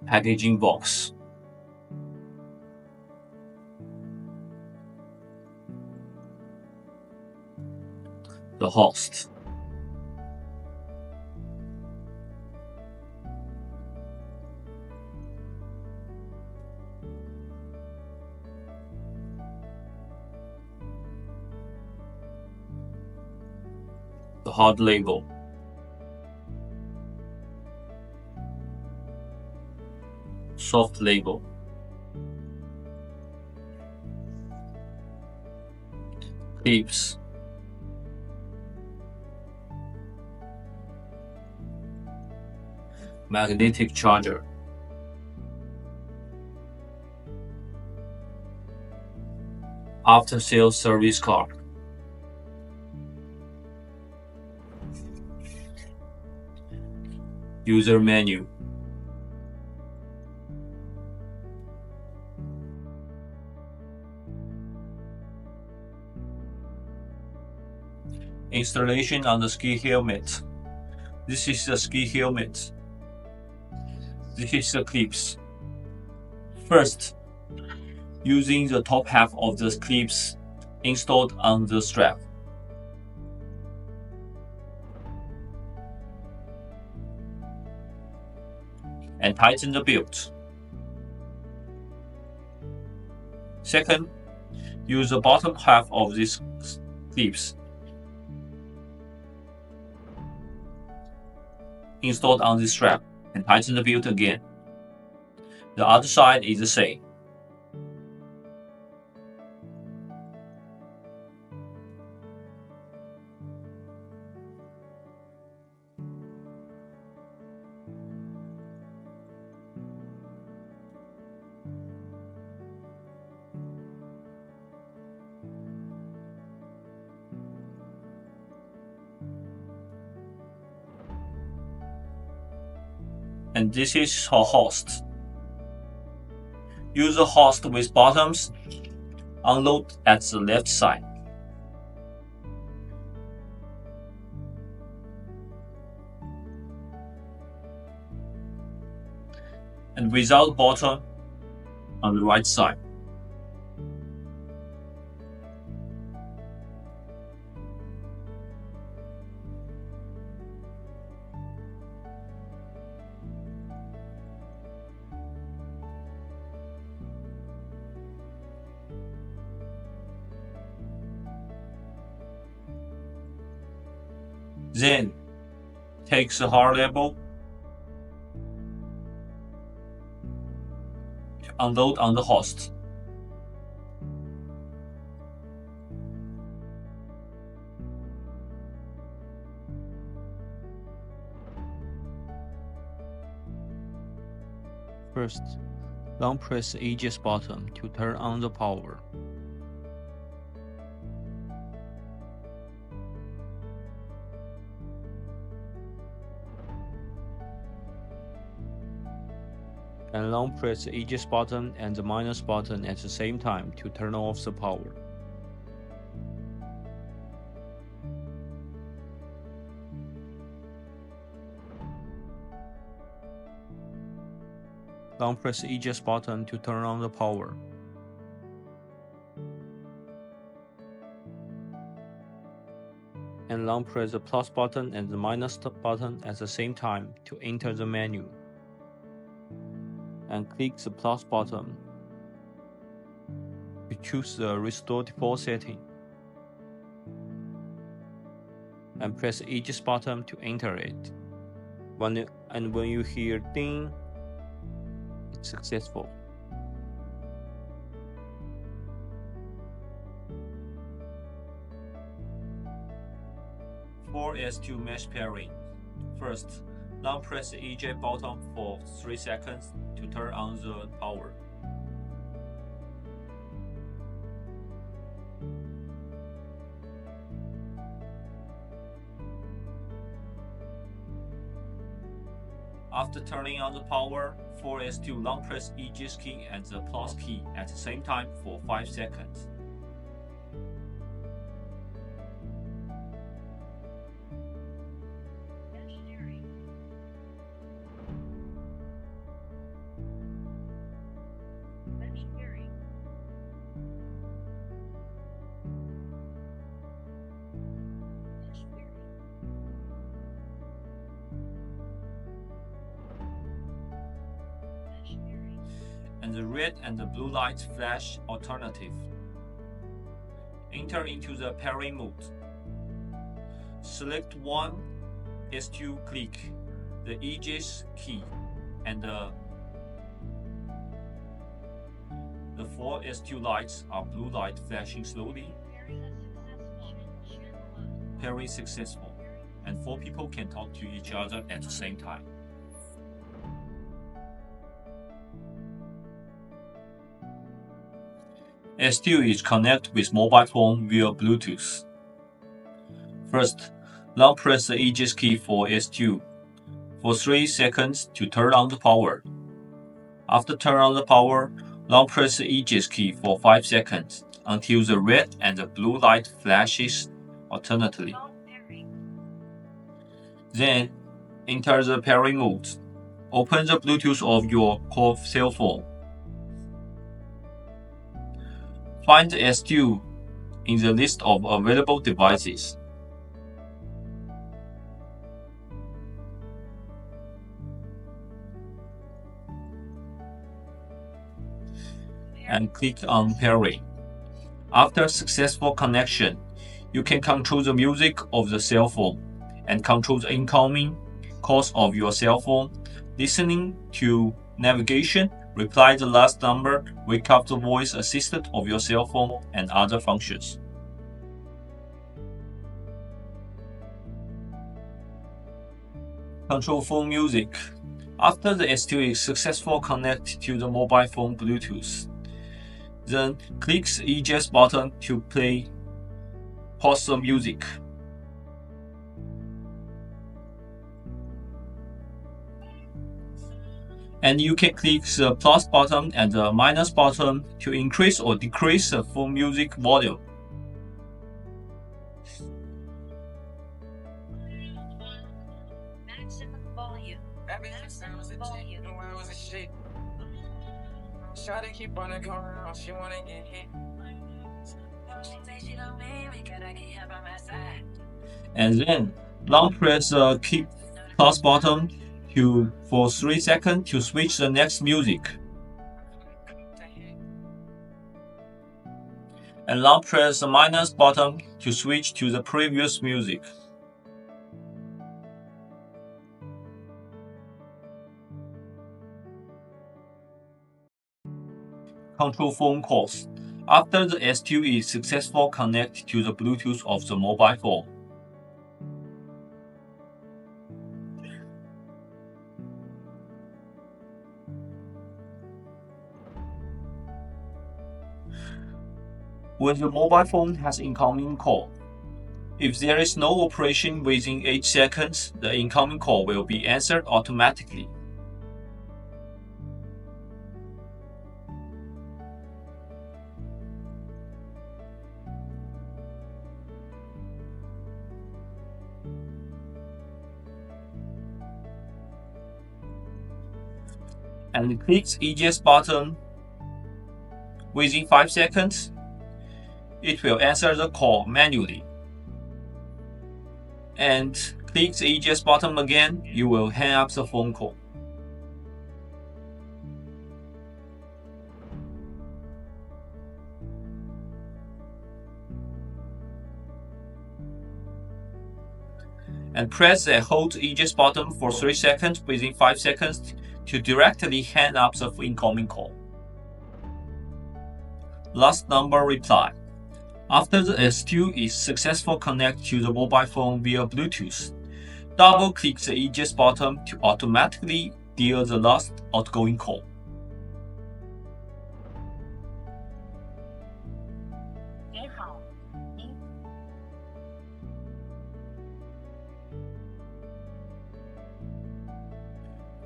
packaging box. The host. The hard label. Soft label. Clips. Magnetic charger. After-sales service card. User menu. Installation on the ski helmet. This is the ski helmet. This is the clips. First, using the top half of the clips installed on the strap. And tighten the belt. Second, use the bottom half of these clips installed on the strap and tighten the belt again. The other side is the same. And this is her host. Use the host with bottoms. Unload at the left side. And without bottom on the right side. Then, take the hard label to unload on the host. First, long press the EJEAS button to turn on the power. And long press the EJEAS button and the minus button at the same time to turn off the power. Long press the EJEAS button to turn on the power. And long press the plus button and the minus button at the same time to enter the menu. And click the plus button to choose the Restore Default setting. And press the EJEAS button to enter it. When you hear ding, it's successful. S2 mesh pairing. First, long press the EJ button for 3 seconds to turn on the power. After turning on the power, 4S2 long press EJEAS key and the plus key at the same time for 5 seconds. and the red and the blue light flash alternative. Enter into the pairing mode. Select one S2, click the EJEAS key, and the 4 S2 lights are blue light flashing slowly. Pairing successful, and 4 people can talk to each other at the same time. S2 is connected with mobile phone via Bluetooth. First, long press the EJEAS key for S2 for 3 seconds to turn on the power. After turn on the power, long press the EJEAS key for 5 seconds until the red and the blue light flashes alternately. Then, enter the pairing mode. Open the Bluetooth of your core cell phone. Find the S2 in the list of available devices. And click on pairing. After successful connection, you can control the music of the cell phone and control the incoming calls of your cell phone, listening to navigation, reply the last number, wake up the voice assistant of your cell phone, and other functions. Control phone music. After the S2 is successfully connected to the mobile phone Bluetooth, then click the EJEAS button to pause the music. And you can click the plus button and the minus button to increase or decrease the phone music volume. Maximum volume. Maximum volume. Try to keep on going around, she wanna get hit. She say she don't mean me, cause I get her by my side. And then long press the keep plus button for 3 seconds to switch the next music. And long press the minus button to switch to the previous music. Control phone calls. After the S2 is successfully connected to the Bluetooth of the mobile phone. When the mobile phone has incoming call, if there is no operation within 8 seconds, the incoming call will be answered automatically. And click EJEAS button within 5 seconds, it will answer the call manually. And click the EJEAS button again, you will hang up the phone call. And press and hold the EJEAS button for 3 seconds within 5 seconds to directly hang up the incoming call. Last number reply. After the S2 is successfully connected to the mobile phone via Bluetooth, double-click the EJEAS button to automatically deal the last outgoing call.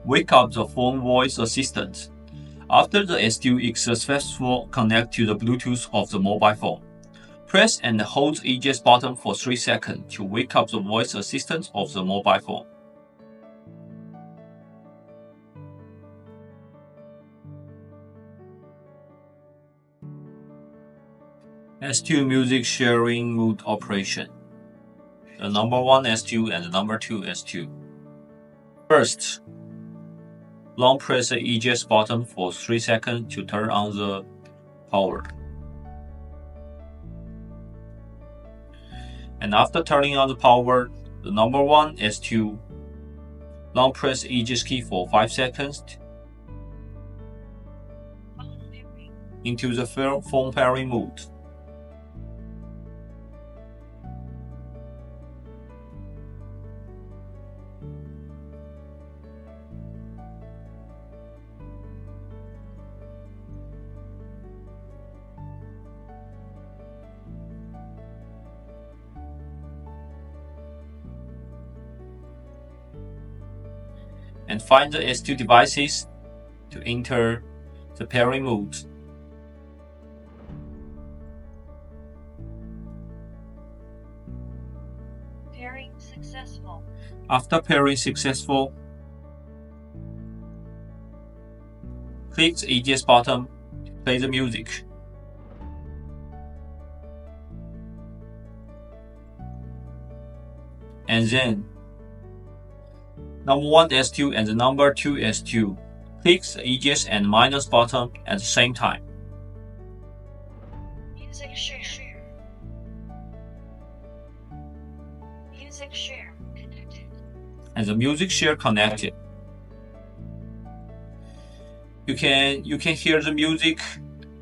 Wake up the phone voice assistant. After the S2 is successfully connected to the Bluetooth of the mobile phone, press and hold the EJEAS button for 3 seconds to wake up the voice assistant of the mobile phone. S2 music sharing mode operation. The number 1 S2 and the number 2 S2. First, long press the EJEAS button for 3 seconds to turn on the power. And after turning on the power, the number 1 S2, long press EJEAS key for 5 seconds into the phone pairing mode. And find the S2 devices to enter the pairing mode. Pairing successful. After pairing successful, click the EJEAS button to play the music. And then number 1 S2 and the number 2 S2. Click the EJEAS and minus button at the same time. Music share. Music share connected. And the music share connected. You can hear the music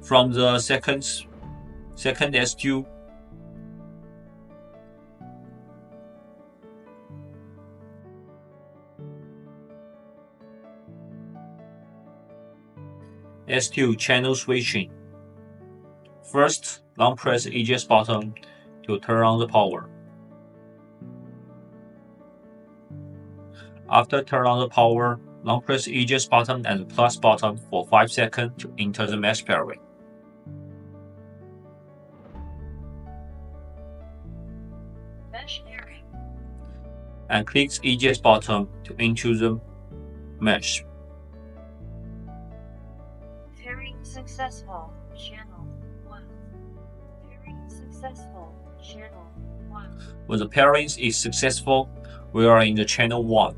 from the second S2. S2 channel switching. First, long press EJEAS button to turn on the power. After turn on the power, long press EJEAS button and the plus button for 5 seconds to enter the mesh pairing. Mesh pairing. And click EJEAS button to enter the mesh. Pairing successful. Channel 1. Pairing successful. Channel 1. When the pairing is successful, we are in the channel 1.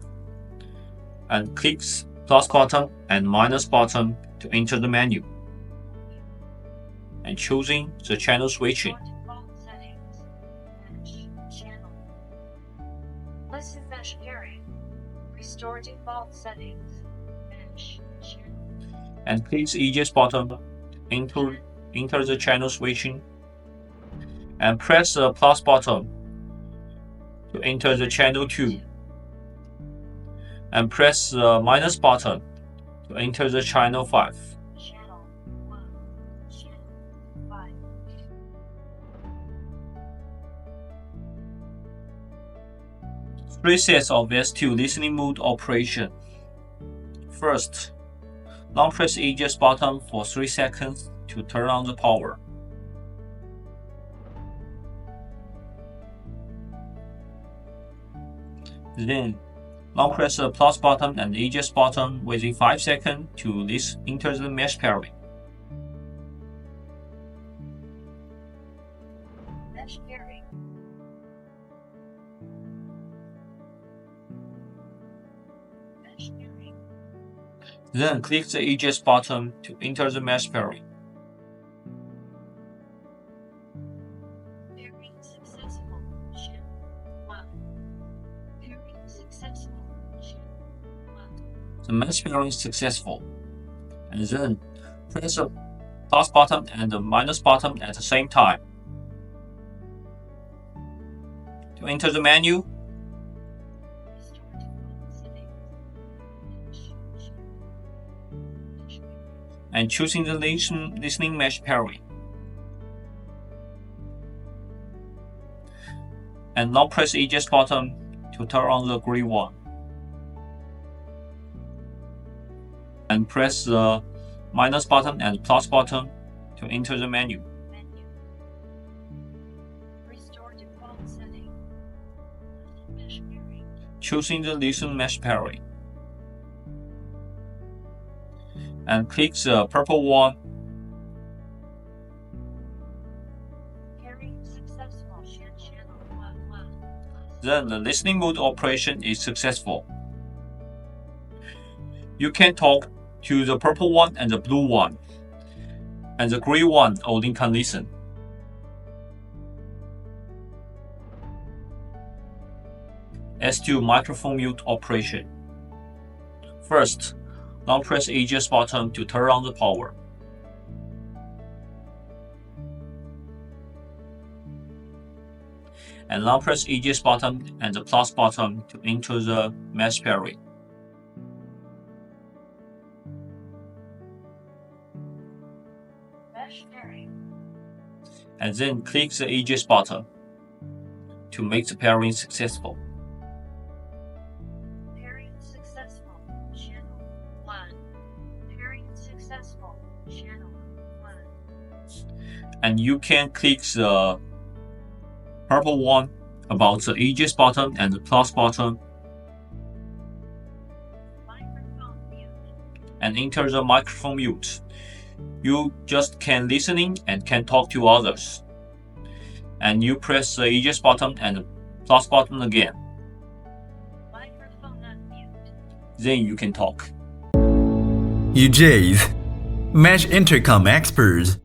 And click plus button and minus button to enter the menu. And choosing the channel switching. Default settings. Mesh channel. Listen mesh pairing. Restore default settings. Mesh channel. And click EJEAS button to enter the channel switching. And press the plus button to enter the channel 2. And press the minus button to enter the channel 5. Channel 1. Channel 5. Three sets of S2 listening mode operation. First, long press EJEAS button for 3 seconds to turn on the power. Then, long press the plus button and EJEAS button within 5 seconds to enter the mesh pairing. Mesh pairing. Mesh pairing. Then click the EJEAS button to enter the mesh pairing. Pairing successful. Channel 1. Pairing successful. Channel 1. The mesh pairing is successful. And then press the plus button and the minus button at the same time. To enter the menu, Restore default settings. Mesh channel. Mesh pairing. and choosing the listening mesh pairing. And long press EJEAS button to turn on the green one. And press the minus button and plus button to enter the menu. Menu. Restore default setting. Mesh pairing. Choosing the listen mesh pairing. And click the purple one. Pairing successful. Channel 1. Then the listening mode operation is successful. You can talk to the purple one and the blue one, and the gray one only can listen. S2 microphone mute operation. First, long press EJEAS button to turn on the power. And long press EJEAS button and the plus button to enter the mesh pairing. Mesh pairing. And then click the EJEAS button to make the pairing successful. Pairing successful. Channel 1. Pairing successful. Channel 1. And you can click the purple one about the EJEAS button and the plus button Microphone mute. and enter the microphone mute. You just can listening and can talk to others. And you press the EJEAS button and the plus button again. Microphone unmute. Then you can talk. EJEAS Mesh Intercom experts.